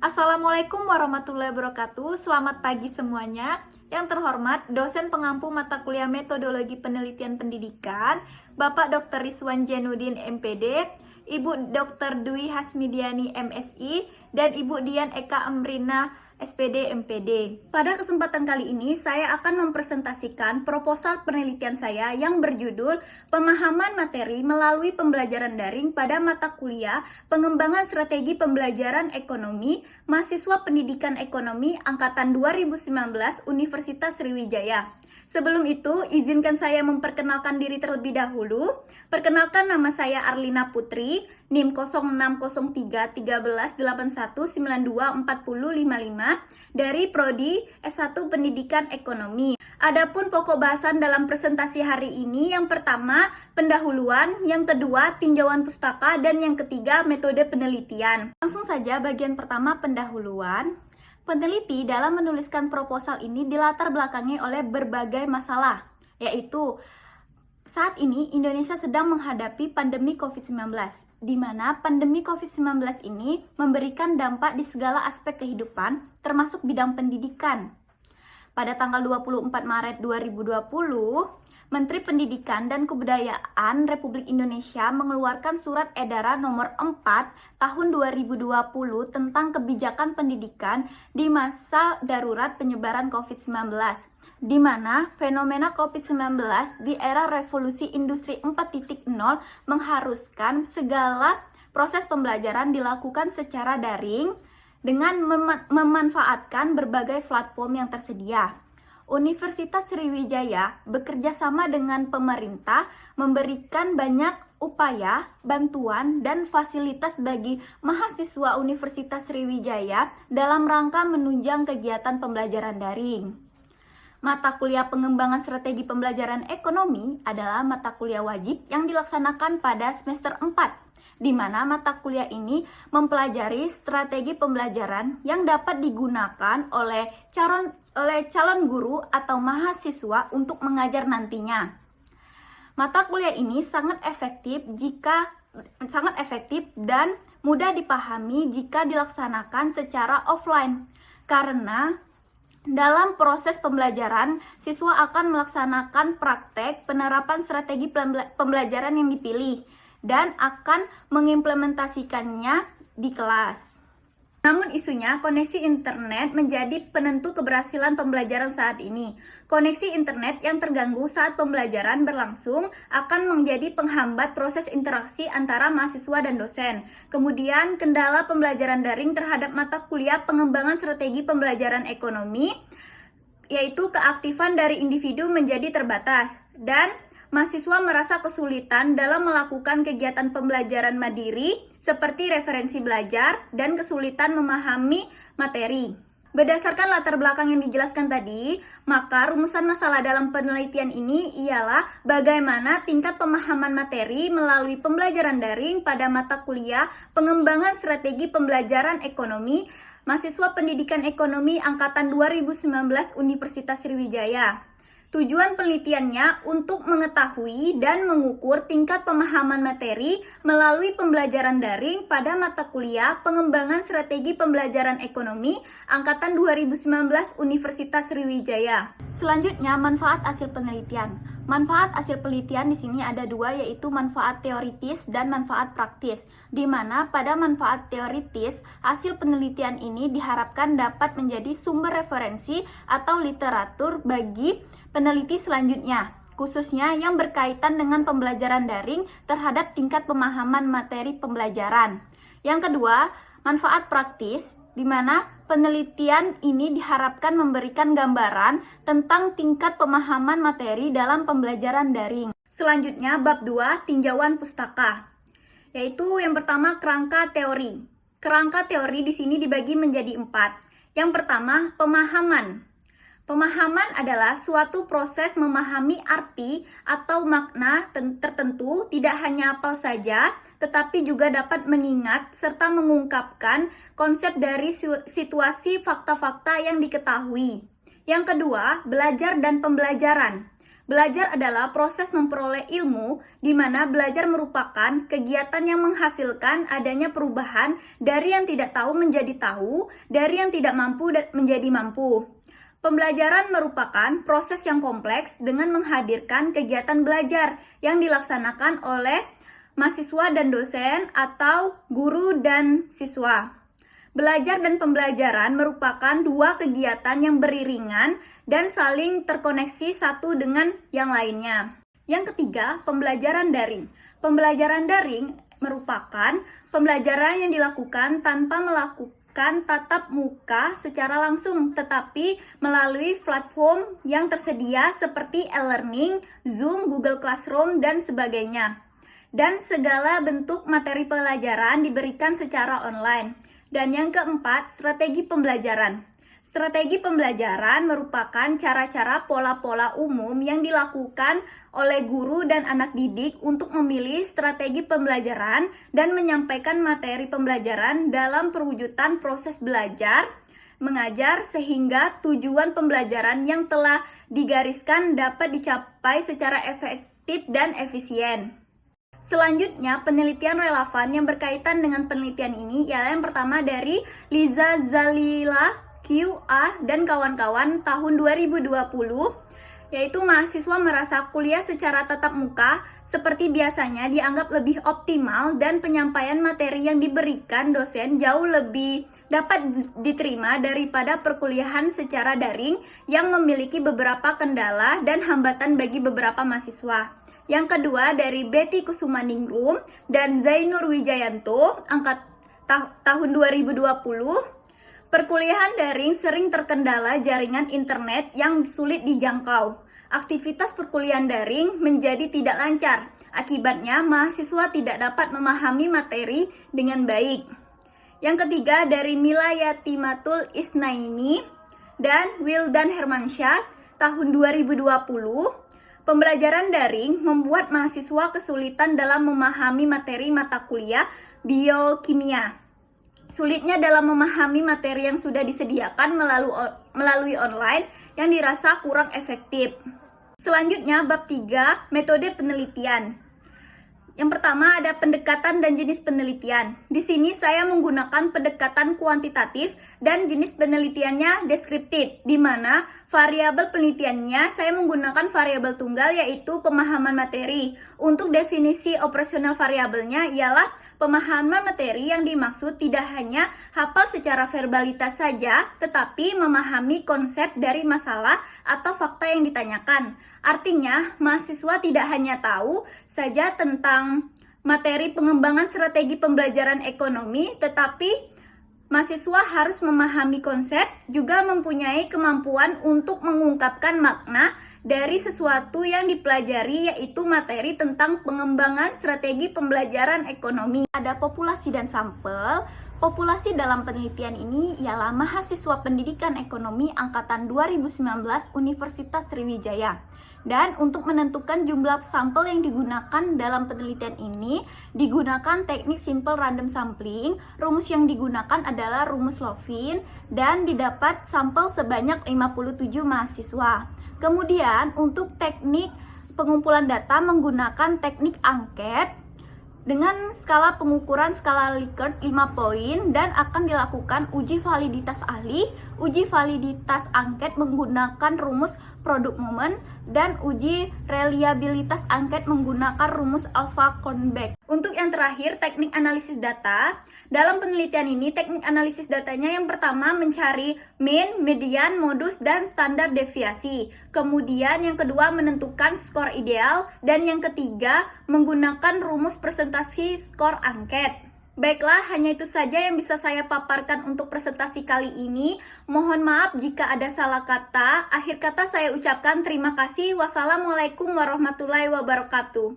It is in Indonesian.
Assalamualaikum warahmatullahi wabarakatuh. Selamat pagi semuanya. Yang terhormat, dosen pengampu mata kuliah Metodologi Penelitian Pendidikan, Bapak Dr. Rizwan Jainuddin MPD, Ibu Dr. Dwi Hasmidiani MSI, dan Ibu Dian Eka Amrina SPD MPD. Pada kesempatan kali ini saya akan mempresentasikan proposal penelitian saya yang berjudul Pemahaman Materi Melalui Pembelajaran Daring pada Mata Kuliah Pengembangan Strategi Pembelajaran Ekonomi Mahasiswa Pendidikan Ekonomi Angkatan 2019 Universitas Sriwijaya. Sebelum itu, izinkan saya memperkenalkan diri terlebih dahulu. Perkenalkan, nama saya Arlina Putri, NIM 06131381924055 dari Prodi S1 Pendidikan Ekonomi. Adapun pokok bahasan dalam presentasi hari ini, yang pertama pendahuluan, yang kedua tinjauan pustaka, dan yang ketiga metode penelitian. Langsung saja bagian pertama, pendahuluan. Peneliti dalam menuliskan proposal ini dilatar belakangi oleh berbagai masalah, yaitu saat ini Indonesia sedang menghadapi pandemi COVID-19, di mana pandemi COVID-19 ini memberikan dampak di segala aspek kehidupan, termasuk bidang pendidikan. Pada tanggal 24 Maret 2020, Menteri Pendidikan dan Kebudayaan Republik Indonesia mengeluarkan surat edaran nomor 4 tahun 2020 tentang kebijakan pendidikan di masa darurat penyebaran COVID-19, di mana fenomena COVID-19 di era revolusi industri 4.0 mengharuskan segala proses pembelajaran dilakukan secara daring dengan memanfaatkan berbagai platform yang tersedia. Universitas Sriwijaya bekerja sama dengan pemerintah memberikan banyak upaya, bantuan, dan fasilitas bagi mahasiswa Universitas Sriwijaya dalam rangka menunjang kegiatan pembelajaran daring. Mata kuliah pengembangan strategi pembelajaran ekonomi adalah mata kuliah wajib yang dilaksanakan pada semester 4, di mana mata kuliah ini mempelajari strategi pembelajaran yang dapat digunakan oleh calon guru atau mahasiswa untuk mengajar nantinya. Mata kuliah ini sangat efektif dan mudah dipahami jika dilaksanakan secara offline, karena dalam proses pembelajaran, siswa akan melaksanakan praktek penerapan strategi pembelajaran yang dipilih dan akan mengimplementasikannya di kelas. Namun isunya, koneksi internet menjadi penentu keberhasilan pembelajaran saat ini. Koneksi internet yang terganggu saat pembelajaran berlangsung akan menjadi penghambat proses interaksi antara mahasiswa dan dosen. Kemudian, kendala pembelajaran daring terhadap mata kuliah pengembangan strategi pembelajaran ekonomi, yaitu keaktifan dari individu menjadi terbatas, dan mahasiswa merasa kesulitan dalam melakukan kegiatan pembelajaran mandiri seperti referensi belajar dan kesulitan memahami materi. Berdasarkan latar belakang yang dijelaskan tadi, maka rumusan masalah dalam penelitian ini ialah bagaimana tingkat pemahaman materi melalui pembelajaran daring pada mata kuliah pengembangan strategi pembelajaran ekonomi mahasiswa pendidikan ekonomi angkatan 2019 Universitas Sriwijaya. Tujuan penelitiannya untuk mengetahui dan mengukur tingkat pemahaman materi melalui pembelajaran daring pada mata kuliah pengembangan strategi pembelajaran ekonomi angkatan 2019 Universitas Sriwijaya. Selanjutnya, manfaat hasil penelitian. Manfaat hasil penelitian di sini ada dua, yaitu manfaat teoritis dan manfaat praktis, di mana pada manfaat teoritis, hasil penelitian ini diharapkan dapat menjadi sumber referensi atau literatur bagi peneliti selanjutnya, khususnya yang berkaitan dengan pembelajaran daring terhadap tingkat pemahaman materi pembelajaran. Yang kedua, manfaat praktis, di mana penelitian ini diharapkan memberikan gambaran tentang tingkat pemahaman materi dalam pembelajaran daring. Selanjutnya, bab 2, tinjauan pustaka, yaitu yang pertama kerangka teori. Kerangka teori di sini dibagi menjadi 4. Yang pertama, pemahaman. Pemahaman adalah suatu proses memahami arti atau makna tertentu, tidak hanya hafal saja, tetapi juga dapat mengingat serta mengungkapkan konsep dari situasi fakta-fakta yang diketahui. Yang kedua, belajar dan pembelajaran. Belajar adalah proses memperoleh ilmu, di mana belajar merupakan kegiatan yang menghasilkan adanya perubahan dari yang tidak tahu menjadi tahu, dari yang tidak mampu menjadi mampu. Pembelajaran merupakan proses yang kompleks dengan menghadirkan kegiatan belajar yang dilaksanakan oleh mahasiswa dan dosen atau guru dan siswa. Belajar dan pembelajaran merupakan dua kegiatan yang beriringan dan saling terkoneksi satu dengan yang lainnya. Yang ketiga, pembelajaran daring. Pembelajaran daring merupakan pembelajaran yang dilakukan tanpa melakukan tatap muka secara langsung, tetapi melalui platform yang tersedia seperti e-learning, Zoom, Google Classroom, dan sebagainya. Dan segala bentuk materi pelajaran diberikan secara online. Dan yang keempat, strategi pembelajaran. Strategi pembelajaran merupakan cara-cara pola-pola umum yang dilakukan oleh guru dan anak didik untuk memilih strategi pembelajaran dan menyampaikan materi pembelajaran dalam perwujudan proses belajar, mengajar sehingga tujuan pembelajaran yang telah digariskan dapat dicapai secara efektif dan efisien. Selanjutnya, penelitian relevan yang berkaitan dengan penelitian ini ialah yang pertama dari Liza Zalila, QA, dan kawan-kawan tahun 2020, yaitu mahasiswa merasa kuliah secara tatap muka seperti biasanya dianggap lebih optimal dan penyampaian materi yang diberikan dosen jauh lebih dapat diterima daripada perkuliahan secara daring yang memiliki beberapa kendala dan hambatan bagi beberapa mahasiswa. Yang kedua dari Betty Kusumaningrum dan Zainur Wijayanto, tahun 2020, perkuliahan daring sering terkendala jaringan internet yang sulit dijangkau. Aktivitas perkuliahan daring menjadi tidak lancar. Akibatnya, mahasiswa tidak dapat memahami materi dengan baik. Yang ketiga dari Mila Yatimatul Isnaini dan Wildan Hermansyah, tahun 2020, pembelajaran daring membuat mahasiswa kesulitan dalam memahami materi mata kuliah biokimia. Sulitnya dalam memahami materi yang sudah disediakan melalui online yang dirasa kurang efektif. Selanjutnya, bab 3, metode penelitian. Yang pertama ada pendekatan dan jenis penelitian. Di sini saya menggunakan pendekatan kuantitatif dan jenis penelitiannya deskriptif, di mana variabel penelitiannya saya menggunakan variabel tunggal yaitu pemahaman materi. Untuk definisi operasional variabelnya ialah pemahaman materi yang dimaksud tidak hanya hafal secara verbalitas saja, tetapi memahami konsep dari masalah atau fakta yang ditanyakan. Artinya, mahasiswa tidak hanya tahu saja tentang materi pengembangan strategi pembelajaran ekonomi, tetapi mahasiswa harus memahami konsep, juga mempunyai kemampuan untuk mengungkapkan makna dari sesuatu yang dipelajari, yaitu materi tentang pengembangan strategi pembelajaran ekonomi. Ada populasi dan sampel. Populasi dalam penelitian ini ialah mahasiswa pendidikan ekonomi angkatan 2019 Universitas Sriwijaya. Dan untuk menentukan jumlah sampel yang digunakan dalam penelitian ini, digunakan teknik simple random sampling. Rumus yang digunakan adalah rumus Lovin dan didapat sampel sebanyak 57 mahasiswa. Kemudian untuk teknik pengumpulan data menggunakan teknik angket dengan skala pengukuran skala Likert 5 poin dan akan dilakukan uji validitas ahli, uji validitas angket menggunakan rumus produk moment, dan uji reliabilitas angket menggunakan rumus Alpha-Kornberg. Untuk yang terakhir, teknik analisis data. Dalam penelitian ini, teknik analisis datanya yang pertama mencari mean, median, modus, dan standar deviasi. Kemudian yang kedua menentukan skor ideal, dan yang ketiga menggunakan rumus presentasi skor angket. Baiklah, hanya itu saja yang bisa saya paparkan untuk presentasi kali ini. Mohon maaf jika ada salah kata. Akhir kata saya ucapkan terima kasih. Wassalamualaikum warahmatullahi wabarakatuh.